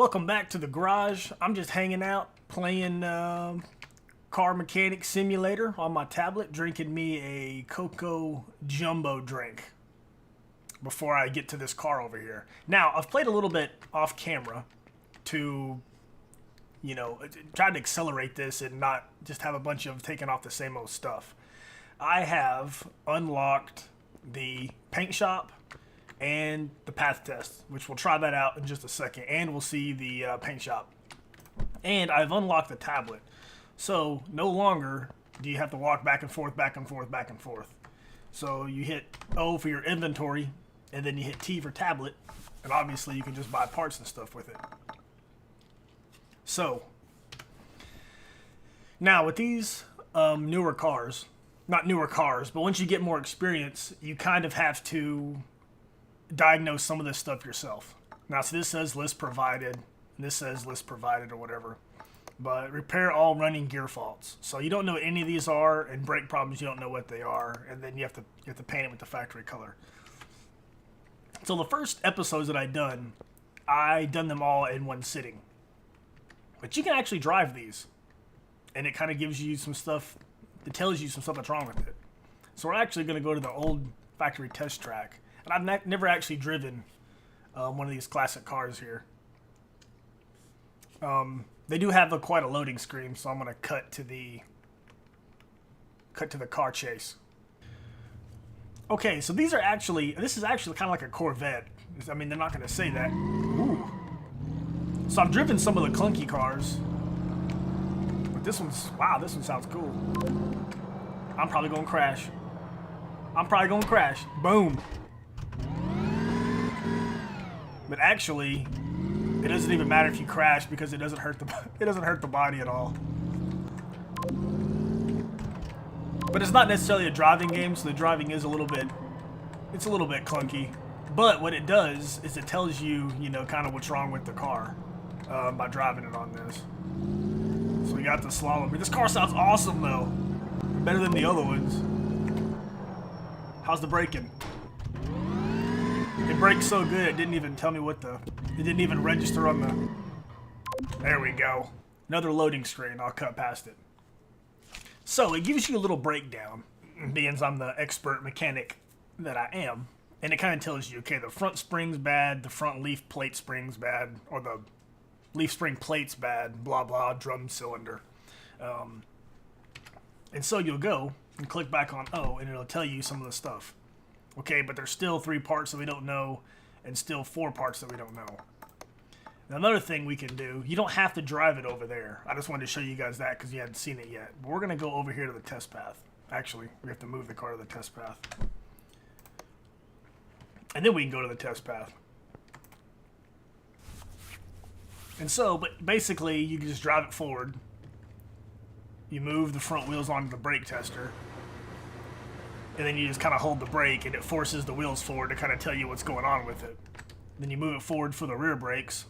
Welcome back to the garage. I'm just hanging out, playing Car Mechanic Simulator on my tablet, drinking me a Cocoa Jumbo drink before I get to this car over here. Now, I've played a little bit off camera to, try to accelerate this and not just have a bunch of taking off the same old stuff. I have unlocked the paint shop and the path test, which we'll try that out in just a second, and we'll see the paint shop. And I've unlocked the tablet, so no longer do you have to walk back and forth, back and forth, back and forth. So you hit O for your inventory, and then you hit T for tablet, and obviously you can just buy parts and stuff with it. So, now with these newer cars, not newer cars, but once you get more experience, you kind of have to diagnose some of this stuff yourself. Now, so this says list provided, and this says list provided or whatever. But repair all running gear faults. So you don't know what any of these are, and brake problems you don't know what they are, and then you have to paint it with the factory color. So the first episodes that I done them all in one sitting. But you can actually drive these, and it kind of gives you some stuff. It tells you some stuff that's wrong with it. So we're actually going to go to the old factory test track. And I've never actually driven one of these classic cars here. They do have quite a loading screen, so I'm going to cut to the car chase. Okay, so this is actually kind of like a Corvette. I mean, they're not going to say that. Ooh. So I've driven some of the clunky cars. But this one sounds cool. I'm probably going to crash. Boom. But actually, it doesn't even matter if you crash because it doesn't hurt the body at all. But it's not necessarily a driving game, so the driving is a little bit clunky. But what it does is it tells you, kind of what's wrong with the car by driving it on this. So we got the slalom. This car sounds awesome though, better than the other ones. How's the braking? It brakes so good, it didn't even tell me it didn't even register on the... There we go. Another loading screen, I'll cut past it. So, it gives you a little breakdown, being I'm the expert mechanic that I am. And it kind of tells you, okay, the front spring's bad, the front leaf plate spring's bad, or the leaf spring plate's bad, blah blah, drum cylinder. And so you'll go and click back on O, and it'll tell you some of the stuff. Okay, but there's still 3 parts that we don't know, and still 4 parts that we don't know. Now, another thing we can do, you don't have to drive it over there. I just wanted to show you guys that because you hadn't seen it yet. But we're going to go over here to the test path. Actually, we have to move the car to the test path. And then we can go to the test path. And so, but basically, you can just drive it forward. You move the front wheels onto the brake tester. And then you just kind of hold the brake, and it forces the wheels forward to kind of tell you what's going on with it. Then you move it forward for the rear brakes.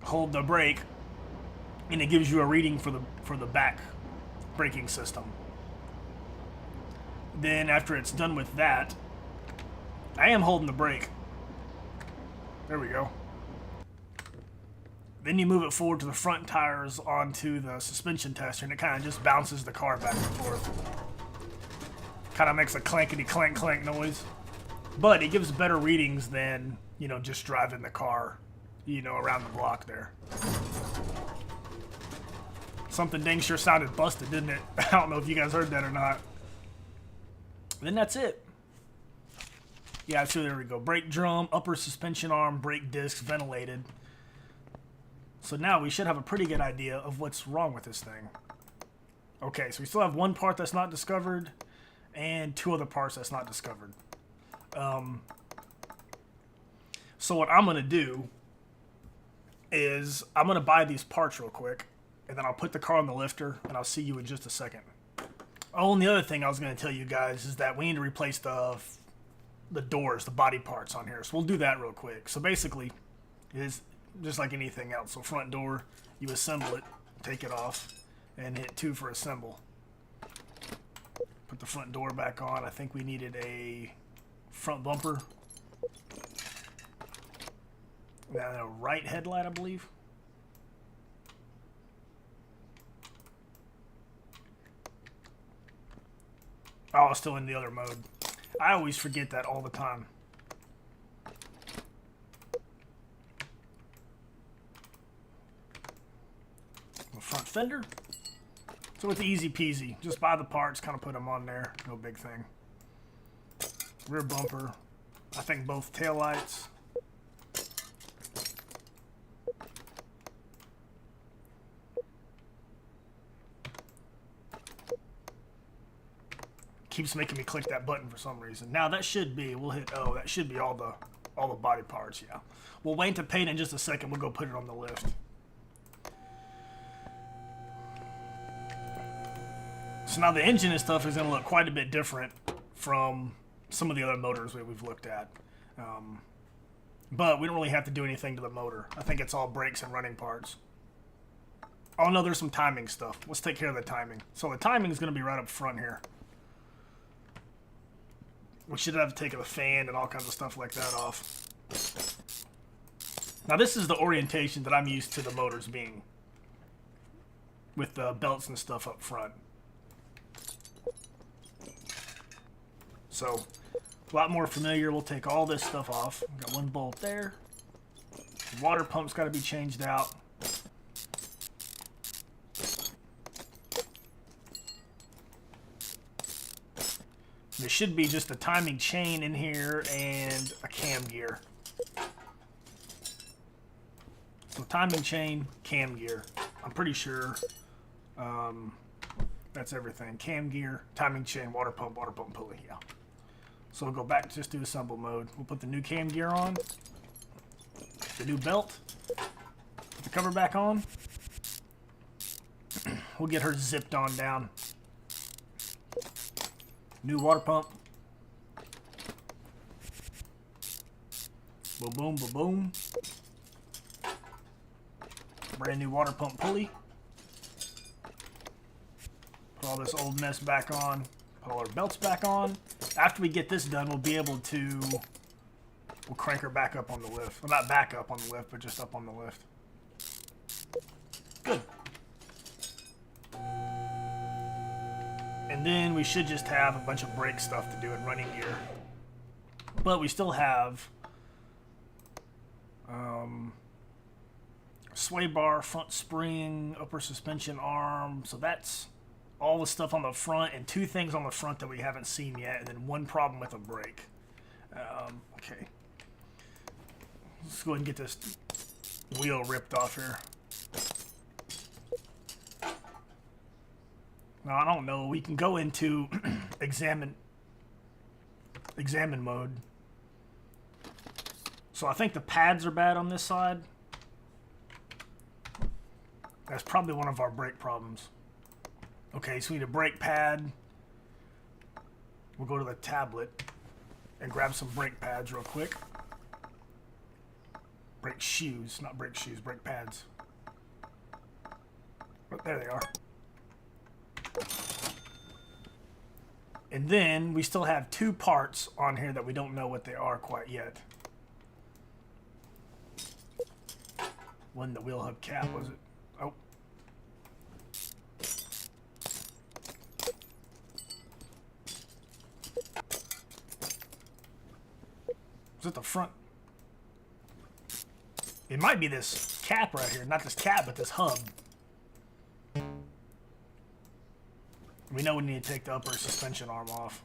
Hold the brake, and it gives you a reading for the back braking system. Then after it's done with that, I am holding the brake. There we go. Then you move it forward to the front tires onto the suspension tester, and it kind of just bounces the car back and forth. Kind of makes a clankety clank clank noise, but it gives better readings than just driving the car around the block there. Something dang sure sounded busted, didn't it? I don't know if you guys heard that or not. Then that's it. Yeah, so there we go. Brake drum, upper suspension arm, brake discs, ventilated. So now we should have a pretty good idea of what's wrong with this thing. Okay, so we still have 1 part that's not discovered, and 2 other parts that's not discovered. So what I'm going to do is I'm going to buy these parts real quick, and then I'll put the car on the lifter, and I'll see you in just a second. Oh, and the other thing I was going to tell you guys is that we need to replace the doors, the body parts on here. So we'll do that real quick. So basically, it is just like anything else. So front door, you assemble it, take it off, and hit 2 for assemble. Put the front door back on. I think we needed a front bumper. Now the right headlight, I believe. Oh, it's still in the other mode. I always forget that all the time. The front fender. So it's easy peasy. Just buy the parts, kind of put them on there. No big thing. Rear bumper. I think both taillights. Keeps making me click that button for some reason. Now that should be, we'll hit O. That should be all the body parts, yeah. We'll wait to paint in just a second. We'll go put it on the lift. So now the engine and stuff is going to look quite a bit different from some of the other motors we've looked at. But we don't really have to do anything to the motor. I think it's all brakes and running parts. Oh no, there's some timing stuff. Let's take care of the timing. So the timing is going to be right up front here. We should have to take the fan and all kinds of stuff like that off. Now this is the orientation that I'm used to the motors being, with the belts and stuff up front. So, a lot more familiar. We'll take all this stuff off. Got one bolt there. The water pump's got to be changed out. There should be just a timing chain in here and a cam gear. So timing chain, cam gear. I'm pretty sure that's everything. Cam gear, timing chain, water pump pulley, yeah. So we'll go back to just do assemble mode. We'll put the new cam gear on, the new belt, put the cover back on. We'll get her zipped on down. New water pump. Boom, boom, boom, boom. Brand new water pump pulley. Put all this old mess back on. Put all our belts back on. After we get this done, we'll be able to... We'll crank her back up on the lift. Well, not back up on the lift, but just up on the lift. Good. And then we should just have a bunch of brake stuff to do in running gear. But we still have sway bar, front spring, upper suspension arm. So that's all the stuff on the front and two things on the front that we haven't seen yet. And then one problem with a brake. Okay. Let's go ahead and get this wheel ripped off here. Now, I don't know. We can go into examine mode. So I think the pads are bad on this side. That's probably one of our brake problems. Okay, so we need a brake pad. We'll go to the tablet and grab some brake pads real quick. Brake shoes, not brake shoes, brake pads. Oh, there they are. And then we still have two parts on here that we don't know what they are quite yet. One, the wheel hub cap, was it? Oh. Was it the front? It might be this cap right here. Not this cap, but this hub. We know we need to take the upper suspension arm off.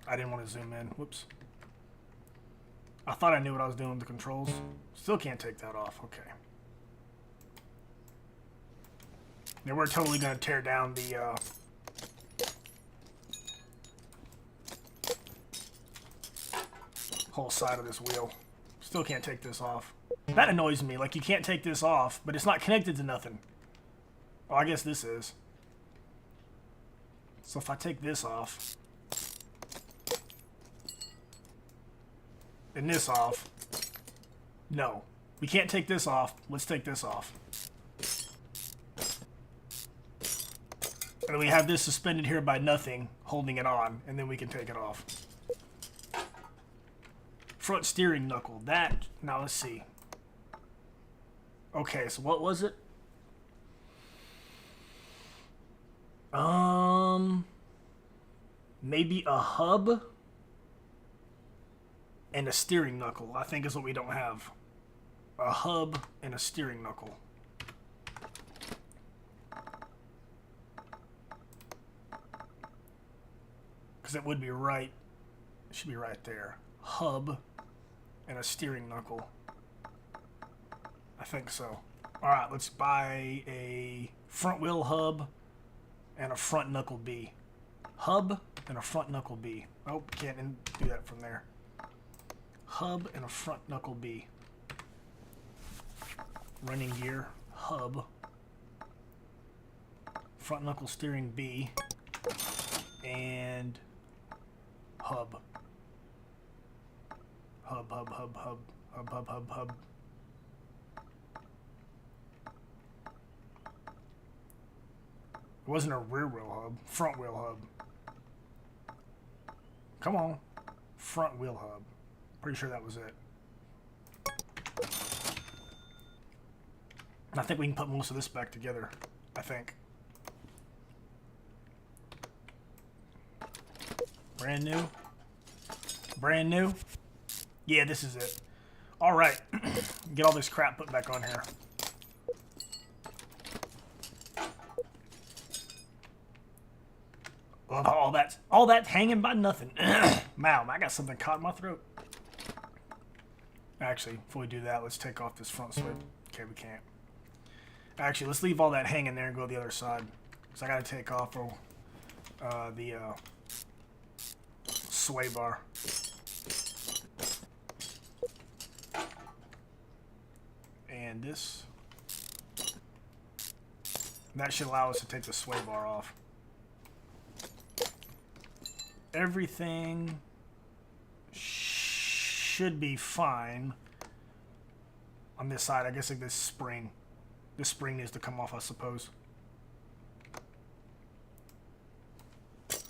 I didn't want to zoom in. Whoops. I thought I knew what I was doing with the controls. Still can't take that off. Okay. Now we're totally going to tear down the... whole side of this wheel. Still can't take this off. That annoys me. Like, you can't take this off, but it's not connected to nothing. Oh, I guess this is. So if I take this off, and this off, no. We can't take this off. Let's take this off. And then we have this suspended here by nothing, holding it on, and then we can take it off. Front steering knuckle. That, now let's see. Okay, so what was it? Maybe a hub and a steering knuckle, I think is what we don't have. A hub and a steering knuckle. Because it would be right. It should be right there. Hub and a steering knuckle. I think so. Alright, let's buy a front wheel hub and a front knuckle B. Hub and a front knuckle B. Oh, can't do that from there. Hub and a front knuckle B. Running gear, hub. Front knuckle steering B. And hub. Hub, hub, hub, hub, hub, hub, hub, hub. It wasn't a rear wheel hub, front wheel hub. Come on. Front wheel hub. Pretty sure that was it. I think we can put most of this back together. I think. Brand new. Brand new. Yeah, this is it. Alright. Get all this crap put back on here. All that hanging by nothing. Wow, I got something caught in my throat. Actually, before we do that, let's take off this front sway. Okay, we can't. Actually, let's leave all that hanging there and go to the other side. Because I got to take off the sway bar. And this. That should allow us to take the sway bar off. Everything should be fine on this side. I guess like this spring needs to come off, I suppose. Is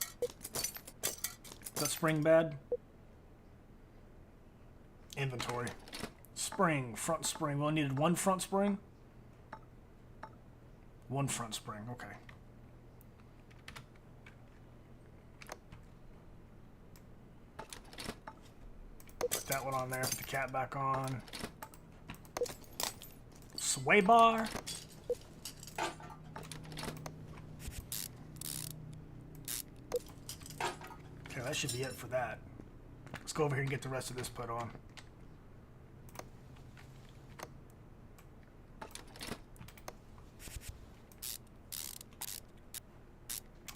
that spring bad? Inventory. Spring, front spring. We only needed one front spring? One front spring, okay. Put that one on there, put the cap back on. Sway bar. Okay, that should be it for that. Let's go over here and get the rest of this put on.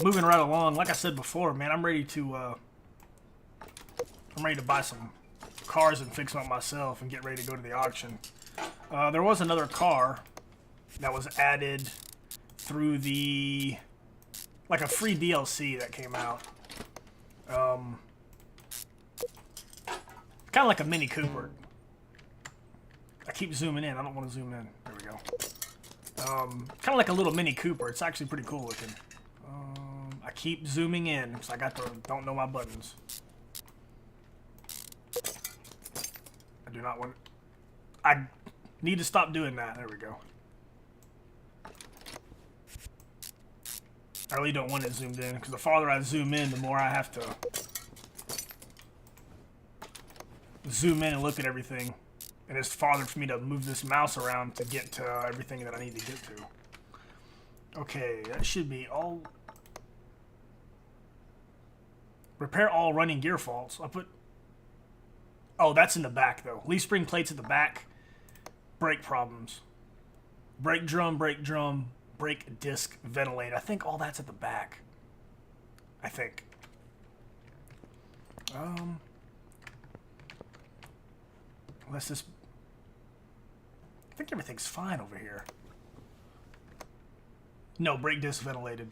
Moving right along, like I said before, man, I'm ready to buy some cars and fix them up myself and get ready to go to the auction. There was another car that was added through the, like a free DLC that came out. Kind of like a Mini Cooper. I keep zooming in. I don't want to zoom in. There we go. Kind of like a little Mini Cooper. It's actually pretty cool looking. I keep zooming in, so I don't know my buttons. I do not want. I need to stop doing that. There we go. I really don't want it zoomed in, because the farther I zoom in, the more I have to zoom in and look at everything. And it's farther for me to move this mouse around to get to everything that I need to get to. Okay, that should be all. Repair all running gear faults. I'll put. Oh, that's in the back, though. Leaf spring plates at the back. Brake problems. Brake drum, brake disc, ventilate. I think all that's at the back. I think. Unless this. I think everything's fine over here. No, brake disc ventilated.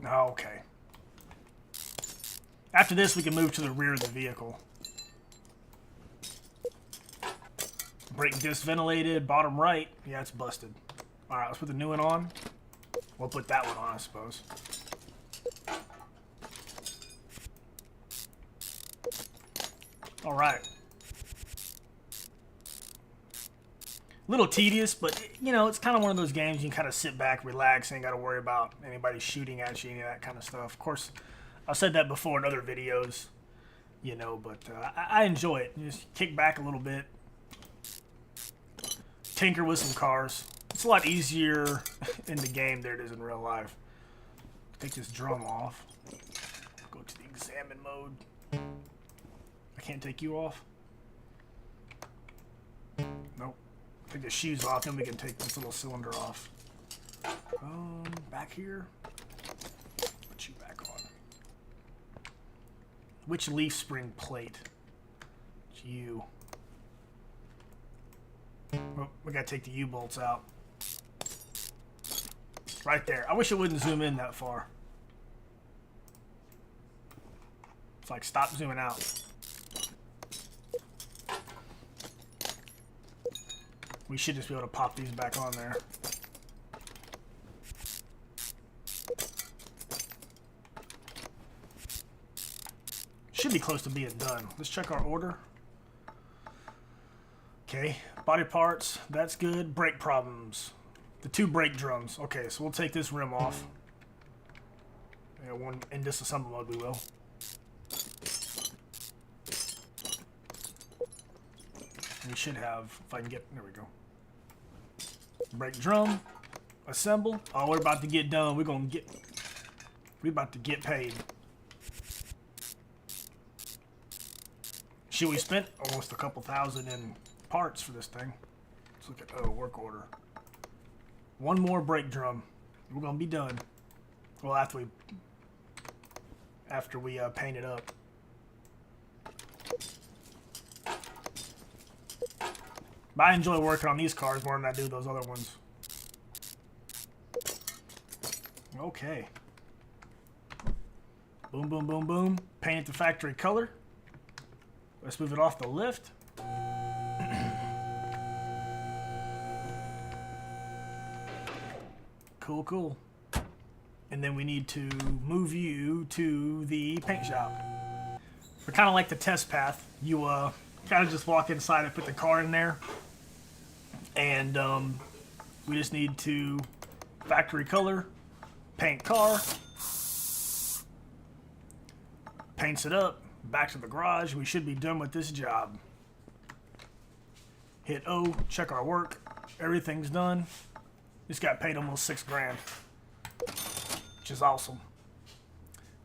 Okay. After this, we can move to the rear of the vehicle. Brake disc ventilated, bottom right. Yeah, it's busted. Alright, let's put the new one on. We'll put that one on, I suppose. All right. A little tedious, but you know, it's kind of one of those games you can kind of sit back, relax, ain't got to worry about anybody shooting at you, any of that kind of stuff. Of course, I've said that before in other videos, you know, but I enjoy it. You just kick back a little bit, tinker with some cars. It's a lot easier in the game than it is in real life. Take this drum off. Go to the examine mode. I can't take you off? Nope. Take the shoes off, then we can take this little cylinder off. Back here. Put you back on. Which leaf spring plate? It's you. Oh, we gotta take the U-bolts out. Right there. I wish it wouldn't zoom in that far. It's like, stop zooming out. We should just be able to pop these back on there. Should be close to being done. Let's check our order. Okay, body parts, that's good. Brake problems. The 2 brake drums. Okay, so we'll take this rim off. Yeah, one in disassemble mode we will. We should have, if I can get, there we go. Brake drum, assemble. Oh, we're about to get done. We're about to get paid. Shit, we spent almost a couple thousand in parts for this thing. Let's look at work order. 1 more brake drum. We're gonna be done. Well, after we paint it up. But I enjoy working on these cars more than I do those other ones. Okay. Boom, boom, boom, boom. Paint it the factory color. Let's move it off the lift. Cool, cool. And then we need to move you to the paint shop. We're kind of like the test path. You kind of just walk inside and put the car in there. And we just need to factory color, paint car, paints it up, back to the garage. We should be done with this job. Hit O, check our work. Everything's done. Just got paid almost $6 grand, which is awesome.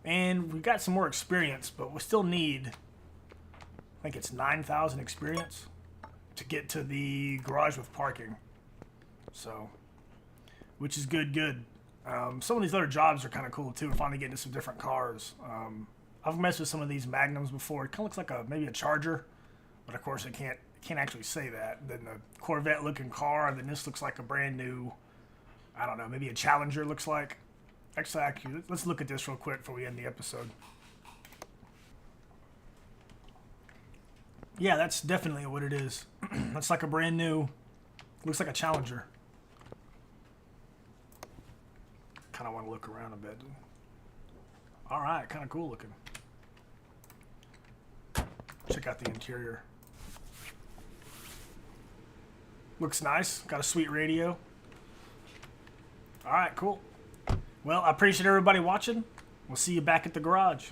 And we got some more experience, but we still need, I think it's 9,000 experience to get to the garage with parking. So, which is good. Some of these other jobs are kind of cool too. We're finally getting to some different cars. I've messed with some of these Magnums before. It kind of looks like maybe a Charger, but of course it can't actually say that. And then the Corvette looking car, and then this looks like a brand new, I don't know, maybe a Challenger looks like. Actually, let's look at this real quick before we end the episode. Yeah, that's definitely what it is. That's like a brand new, looks like a Challenger. Kind of want to look around a bit. All right, kind of cool looking. Check out the interior. Looks nice. Got a sweet radio. All right, cool. Well, I appreciate everybody watching. We'll see you back at the garage.